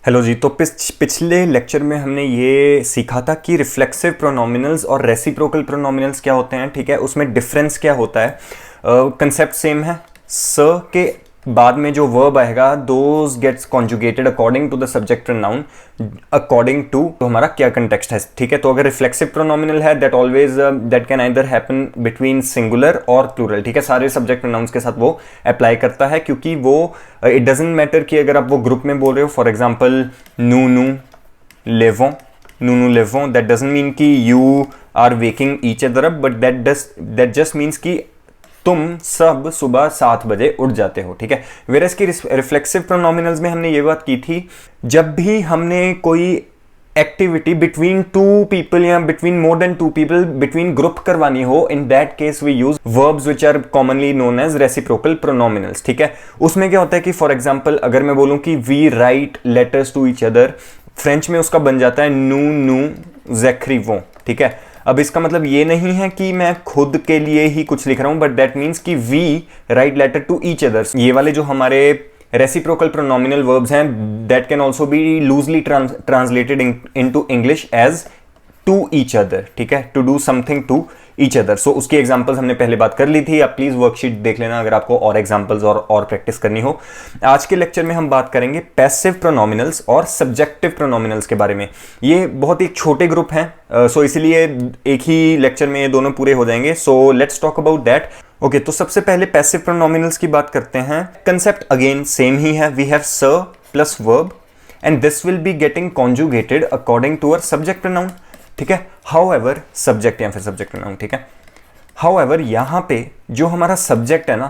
Hello जी। तो पिछले lecture में हमने ये सीखा था कि रिफ्लेक्सिव प्रोनोमिनल्स और रेसिप्रोकल प्रोनोमिनल्स क्या होते हैं, ठीक है, उसमें डिफरेंस क्या होता है। कंसेप्ट सेम है। स के बाद में जो वर्ब आएगा those gets conjugated according to the subject pronoun according to तो हमारा क्या कंटेक्स्ट है, ठीक है। तो अगर रिफ्लेक्सिव प्रोनोमिनल है that always that can either happen between singular और प्लूरल, ठीक है। सारे सब्जेक्ट प्रोनाउंस के साथ वो अप्लाई करता है क्योंकि वो इट डजंट मैटर कि अगर आप वो ग्रुप में बोल रहे हो, फॉर एग्जांपल नू नू लेवों, नू नू लेवों, दैट डजंट मीन कि you are waking each other up, but that just means कि तुम सब सुबह 7 बजे उठ जाते हो, ठीक है। वेरस की रिफ्लेक्सिव प्रोनोमिनल्स में हमने ये बात की थी, जब भी हमने कोई एक्टिविटी बिटवीन टू पीपल या between more than two people, between group करवानी हो, in that case we use verbs which are commonly known as reciprocal pronominals, ठीक है। उसमें क्या होता है कि फॉर एग्जांपल अगर मैं बोलूं कि we write letters to each other, French में उसका बन जाता है नू नू जैक्रीवों, ठीक है। अब इसका मतलब ये नहीं है कि मैं खुद के लिए ही कुछ लिख रहा हूं, बट दैट मीन्स कि we write letter to each others. ये वाले जो हमारे रेसिप्रोकल प्रोनोमिनल वर्ब्स हैं that can also be loosely translated into English as to each other, ठीक है, to do something to each other. So उसकी examples हमने पहले बात कर ली थी, आप प्लीज वर्कशीट देख लेना अगर आपको और एग्जांपल्स और प्रैक्टिस करनी हो। आज के लेक्चर में हम बात करेंगे पैसिव प्रोनोमिनल्स और सब्जेक्टिव प्रोनोमिनल्स के बारे में। ये बहुत ही छोटे ग्रुप हैं, सो इसीलिए एक ही लेक्चर में ये दोनों पूरे हो जाएंगे। So let's talk about that. Okay, तो सबसे पहले पैसिव प्रोनोमिनल्स की बात करते हैं। कंसेप्ट अगेन सेम ही है, वी हैव स plus verb and this will be getting conjugated according to our subject pronoun, ठीक है। हाउएवर सब्जेक्ट या फिर सब्जेक्ट प्रोनाउन, ठीक है। हाउएवर यहां पे जो हमारा सब्जेक्ट है ना,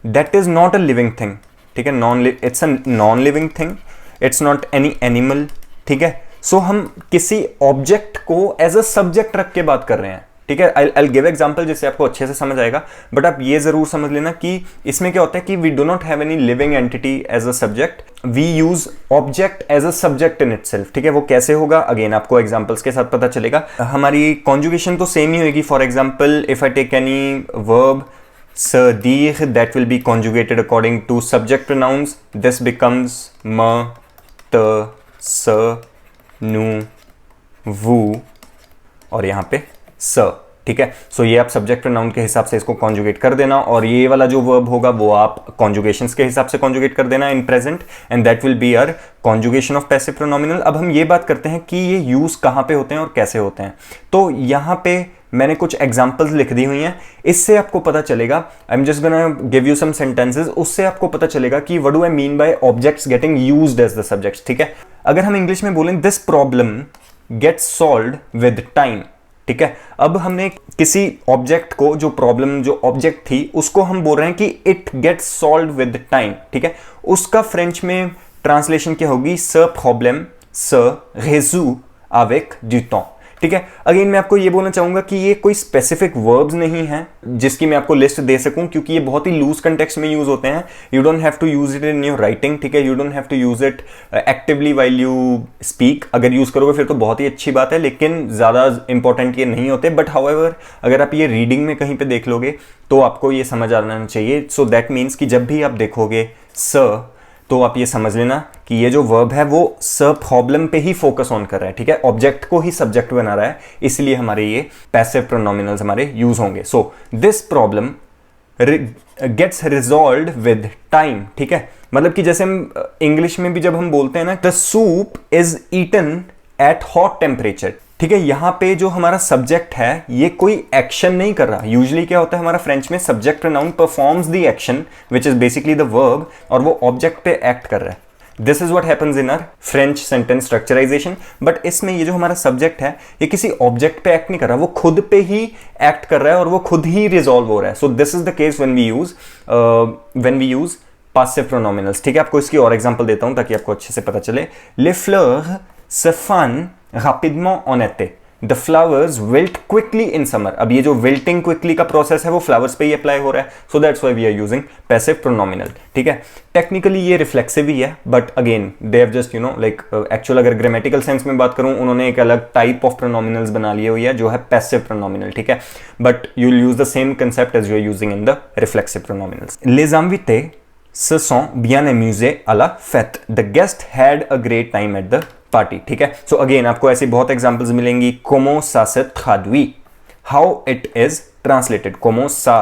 that is not a living thing, ठीक है। It's a non living thing, it's not any animal, ठीक है। सो हम किसी ऑब्जेक्ट को एज अ सब्जेक्ट रख के बात कर रहे हैं, ठीक है। आई गिव एग्जांपल जिससे आपको अच्छे से समझ आएगा, बट आप ये जरूर समझ लेना कि इसमें क्या होता है कि we do not have any living entity as a subject, we use object as a subject in itself, ठीक है। वो कैसे होगा अगेन आपको एग्जांपल्स के साथ पता चलेगा। हमारी कॉन्जुगेशन तो सेम ही होगी। For example if I take any verb सदीख that will be conjugated according to subject pronouns, this becomes म त स नू वू और यहां पे स, ठीक है। सो ये आप सब्जेक्ट प्रोनाउन के हिसाब से इसको कॉन्जुगेट कर देना, और ये वाला जो वर्ब होगा वो आप कॉन्जुगेशंस के हिसाब से कॉन्जुगेट कर देना in present, and that will be our conjugation of passive pronominal. अब हम ये बात करते हैं कि ये यूज कहां पे होते हैं और कैसे होते हैं। तो यहां पे मैंने कुछ एग्जांपल्स लिख दी हुई हैं, इससे आपको पता चलेगा। I am just gonna give you some sentences, उससे आपको पता चलेगा कि what do I mean by objects getting used as the subjects, ठीक है। अगर हम इंग्लिश में बोलें this problem gets solved with time, ठीक है। अब हमने किसी ऑब्जेक्ट को, जो प्रॉब्लम जो ऑब्जेक्ट थी उसको हम बोल रहे हैं कि it gets solved with time, ठीक है। उसका फ्रेंच में ट्रांसलेशन क्या होगी, स प्रॉब्लम स रेजू avec du temps, ठीक है। अगेन मैं आपको ये बोलना चाहूंगा कि ये कोई स्पेसिफिक वर्ब्स नहीं है जिसकी मैं आपको लिस्ट दे सकूं, क्योंकि ये बहुत ही लूज कंटेक्स्ट में यूज होते हैं। You don't have to use it in your writing, ठीक है। You don't have to use it actively while you speak. अगर यूज करोगे फिर तो बहुत ही अच्छी बात है, लेकिन ज्यादा इंपॉर्टेंट ये नहीं होते। बट हाउएवर अगर आप ये रीडिंग में कहीं पे देख लोगे तो आपको ये समझ आना चाहिए। सो दैट मीन्स कि जब भी आप देखोगे स, तो आप ये समझ लेना कि ये जो वर्ब है वो स प्रॉब्लम पे ही फोकस ऑन कर रहा है, ठीक है। ऑब्जेक्ट को ही सब्जेक्ट बना रहा है, इसलिए हमारे ये पैसिव प्रोनोमिनल्स हमारे यूज होंगे। So this problem gets resolved with time, ठीक है। मतलब कि जैसे हम इंग्लिश में भी जब हम बोलते हैं ना, the soup is eaten at hot temperature, ठीक है। यहां पे जो हमारा सब्जेक्ट है ये कोई एक्शन नहीं कर रहा। यूजुअली क्या होता है हमारा फ्रेंच में, subject pronoun performs the action which is basically the verb, और वो ऑब्जेक्ट पे एक्ट कर रहा है। This is what happens in our French sentence structurization. But इसमें ये जो हमारा सब्जेक्ट है ये किसी ऑब्जेक्ट पे एक्ट नहीं कर रहा, वो खुद पे ही एक्ट कर रहा है और वो खुद ही रिजॉल्व हो रहा है। So this is the case when we use passive pronominals, ठीक है। आपको इसकी और एग्जांपल देता हूं ताकि आपको अच्छे से पता चले। Les fleurs se fanent rapidement en été. The flowers wilt quickly in summer. अब ये जो wilting quickly का प्रोसेस है वो फ्लावर्स पे ही अप्लाई हो रहा है, so that's why we are using passive pronominal, ठीक है। टेक्निकली ये रिफ्लेक्सिव ही है, but again they have just like actual अगर ग्रामेटिकल सेंस में बात करूं, उन्होंने एक अलग टाइप ऑफ प्रोनोमिनल्स बना लिए हुई है जो है पैसिव प्रोनोमिनल, ठीक है। But you will use the same concept as you are using in the reflexive pronominals. Les invités se sont bien amusés à la fête. The guest had a great time at the party. ठीक है, so again आपको ऐसी बहुत examples मिलेंगी. Comment ça se traduit? How it is translated. Comment ça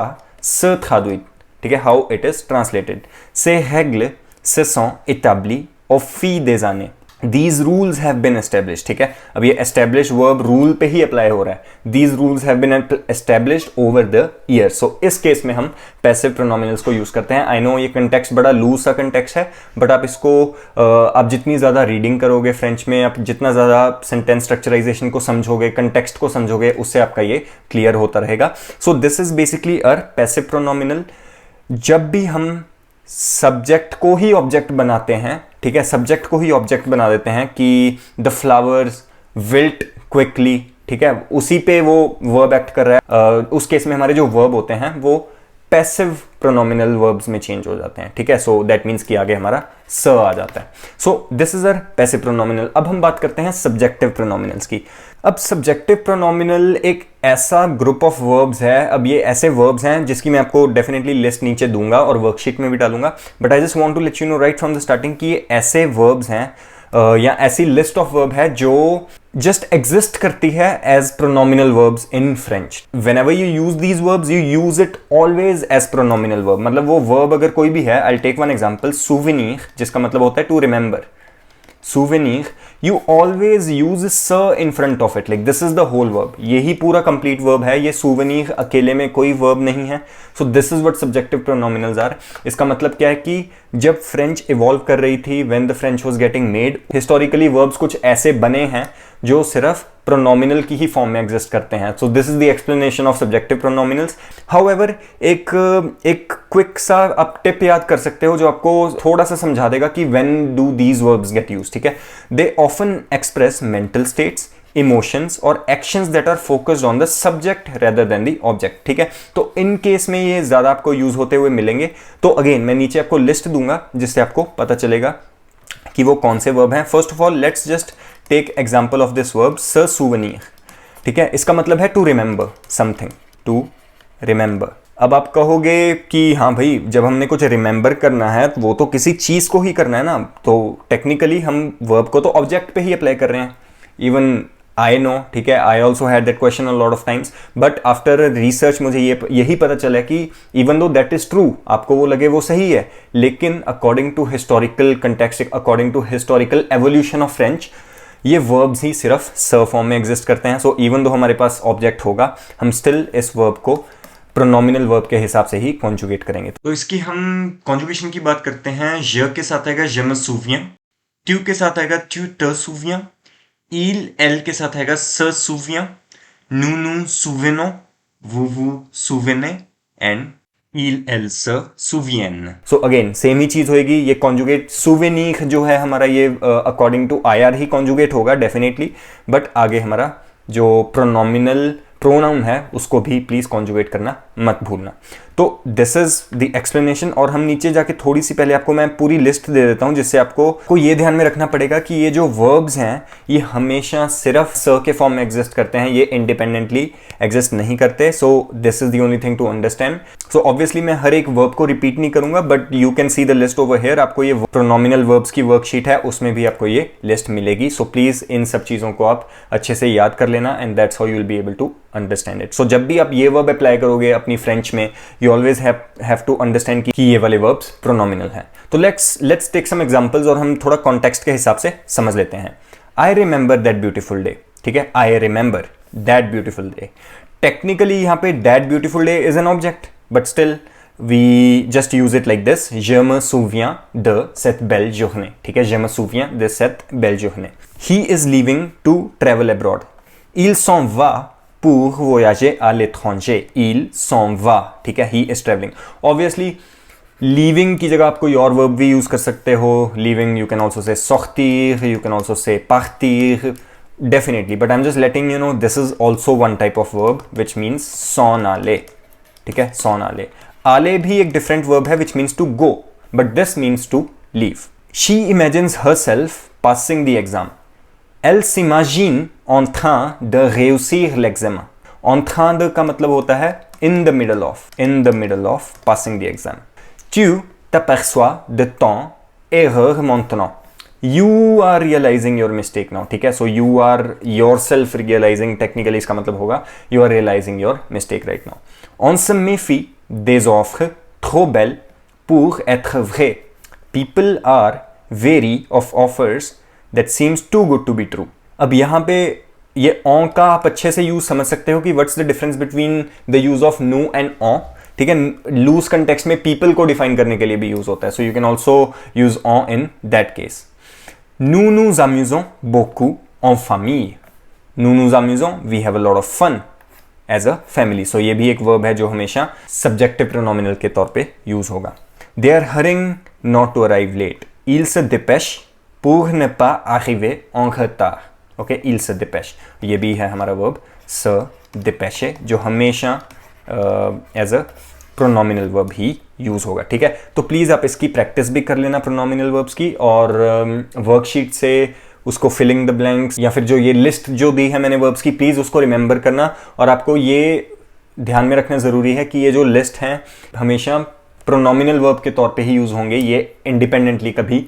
se traduit? ठीक है, how it is translated. Ces règles se sont établies au fil des années. These rules have been established. ठीक है, अब ये establish verb rule पे ही apply हो रहा है. These rules have been established over the years. So इस case में हम passive pronominals को यूज करते हैं. I know ये context बड़ा loose सा context है, but आप इसको आप जितनी ज़्यादा रीडिंग करोगे फ्रेंच में, आप जितना ज़्यादा सेंटेंस स्ट्रक्चराइजेशन को समझोगे, कंटेक्स्ट को समझोगे, उससे आपका ये क्लियर होता रहेगा. So this is basically uh passive pronominal. जब भी हम सब्जेक्ट को ही ऑब्जेक्ट बनाते हैं, ठीक है, सब्जेक्ट को ही ऑब्जेक्ट बना देते हैं कि द फ्लावर्स विल्ट क्विकली, ठीक है, उसी पे वो वर्ब एक्ट कर रहा है. उस केस में हमारे जो वर्ब होते हैं वो पैसिव प्रोनोमिनल वर्ब्स में चेंज हो जाते हैं. ठीक है, सो दैट मीन्स कि आगे हमारा स आ जाता है. So this is uh passive pronominal. अब हम बात करते हैं सब्जेक्टिव प्रोनोमिनल्स की. अब सब्जेक्टिव प्रोनोमिनल एक ऐसा ग्रुप ऑफ वर्ब्स है. अब ये ऐसे वर्ब्स हैं जिसकी मैं आपको डेफिनेटली लिस्ट नीचे दूंगा और वर्कशीट में भी डालूंगा, but I just want to let you know right from the starting कि ये ऐसे वर्ब्स हैं या ऐसी लिस्ट ऑफ वर्ब है जो जस्ट एग्जिस्ट करती है as pronominal verbs in French. Whenever you use these verbs you use it always as pronominal verb. मतलब वो वर्ब अगर कोई भी है, I take one example, souvenir, जिसका मतलब होता है to remember. souvenir, you always use s in front of it, like this is the whole verb. यही पूरा complete verb है. ये souvenir अकेले में कोई verb नहीं है. So this is what subjective pronominals are. इसका मतलब क्या है कि जब फ्रेंच इवॉल्व कर रही थी, when the French was getting made, historically verbs कुछ ऐसे बने हैं जो सिर्फ प्रोनोमिनल की ही फॉर्म में एग्जिस्ट करते हैं. So this is the explanation of subjective pronominals. However एक क्विक सा आप टिप याद कर सकते हो जो आपको थोड़ा सा समझा देगा कि when do these verbs get used. ठीक है, they often express mental states, emotions और actions that are focused on the subject rather than the object. ठीक है, तो इन केस में ये ज्यादा आपको यूज होते हुए मिलेंगे. तो अगेन मैं नीचे आपको लिस्ट दूंगा जिससे आपको पता चलेगा कि वो कौन से वर्ब हैं. First of all let's just take example of this verb se souvenir. ठीक है, इसका मतलब है to remember something, to remember. अब आप कहोगे कि हाँ भाई, जब हमने कुछ रिमेंबर करना है तो वो तो किसी चीज को ही करना है ना, तो टेक्निकली हम वर्ब को तो ऑब्जेक्ट पे ही अप्लाई कर रहे हैं. इवन आई नो, ठीक है, I also had that question a lot of times, but after research मुझे यही पता चला कि even though that is true, आपको वो लगे वो सही है, लेकिन according to historical context, according to historical evolution of French, ये वर्ब्स ही सिर्फ स फॉर्म में एग्जिस्ट करते हैं. सो इवन दो हमारे पास ऑब्जेक्ट होगा, हम स्टिल इस वर्ब को प्रोनोमिनल वर्ब के हिसाब से ही कॉन्जुगेट करेंगे. तो इसकी हम कॉन्जुगेशन की बात करते हैं. ज के साथ आएगा je me souviens, tu के साथ आएगा tu te souviens, il elle के साथ आएगा se souvient, nous nous souvenons, vous vous souvenez and il elle se souviennent. So again same ही चीज होगी. ये कॉन्जुगेट souvenir जो है हमारा, ये अकॉर्डिंग टू IR ही कॉन्जुगेट होगा डेफिनेटली, बट आगे हमारा जो प्रोनोमिनल प्रोनाउन है उसको भी प्लीज कॉन्जुगेट करना मत भूलना. तो दिस इज द एक्सप्लेनेशन. और हम नीचे जाके थोड़ी सी पहले आपको मैं पूरी लिस्ट दे देता हूं जिससे आपको ये ध्यान में रखना पड़ेगा कि ये जो वर्ब्स हैं ये हमेशा सिर्फ स के फॉर्म में एग्जिस्ट करते हैं, ये इंडिपेंडेंटली एग्जिस्ट नहीं करते. So this is the only thing to understand. So obviously मैं हर एक वर्ब को रिपीट नहीं करूंगा, but you can see the list over here. आपको ये प्रोनोमिनल वर्ब्स की वर्कशीट है, उसमें भी आपको ये लिस्ट मिलेगी. सो प्लीज इन सब चीजों को आप अच्छे से याद कर लेना and that's how you will be able to understand it. So जब भी आप ये वर्ब अप्लाई करोगे अपनी फ्रेंच में, you always have to understand कि ये वाले वर्ब्स प्रोनोमिनल हैं. तो लेट्स टेक सम एग्जांपल्स और हम थोड़ा कॉन्टेक्स्ट के हिसाब से समझ लेते हैं. I remember that beautiful day. ठीक है, I remember that beautiful day. Technically यहाँ पे that beautiful day is an object, but still we just use it like this. Je me souviens de cette belle journée. ठीक है, je me souviens de cette belle journée. He is leaving to travel abroad. Il s'en va pour voyager à l'étranger. Il s'en va. ठीक है, he is traveling. Obviously leaving की जगह आप कोई और verb भी use कर सकते हो. Leaving you can also say sortir, you can also say partir. Definitely, but I'm just letting you know this is also one type of verb which means s'en aller. ठीक है, s'en aller. आले भी एक different verb है which means to go, but this means to leave. She imagines herself passing the exam. एल s'imagine en train de réussir l'examen. En train de का मतलब होता है in the middle of passing the exam. Tu t'aperçois de ton erreur maintenant. You are realizing your mistake now. ठीक है, so you are yourself realizing, technically इसका मतलब होगा you are realizing your mistake right now. On se méfie des offres trop belles pour être vraies. People are wary of offers that seems too good to be true. अब यहाँ पे ये on का आप अच्छे से यूज समझ सकते हो कि what's the difference between the use of nous and on. ठीक है, लूज कंटेक्स्ट में पीपल को डिफाइन करने के लिए भी यूज होता है, so you can also use on in that case. Nous nous amusons beaucoup en famille. Nous nous amusons, we have a lot of fun as a family. So ये भी एक वर्ब है जो हमेशा सब्जेक्टिव प्रोनोमिनल के तौर पे यूज होगा. They are hurrying not to arrive late. Ils se dépêchent pour ne pas arriver en retard. Okay, ils se dépêchent. ये भी है हमारा वर्ब se dépêcher जो हमेशा एज अ प्रोनोमिनल वर्ब ही यूज होगा. ठीक है, तो प्लीज आप इसकी प्रैक्टिस भी कर लेना प्रोनोमिनल वर्ब्स की, और वर्कशीट से उसको फिलिंग द ब्लैंक्स या फिर जो ये लिस्ट जो दी है मैंने वर्ब्स की, प्लीज उसको रिमेंबर करना. और आपको ये ध्यान में रखना जरूरी है कि ये जो लिस्ट है हमेशा प्रोनोमिनल वर्ब के तौर पे ही यूज होंगे, ये इंडिपेंडेंटली कभी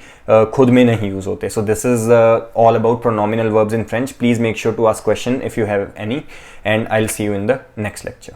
खुद में नहीं यूज होते. So this is all about pronominal verbs in French. Please make sure to ask question if you have any, and I will see you in the next lecture.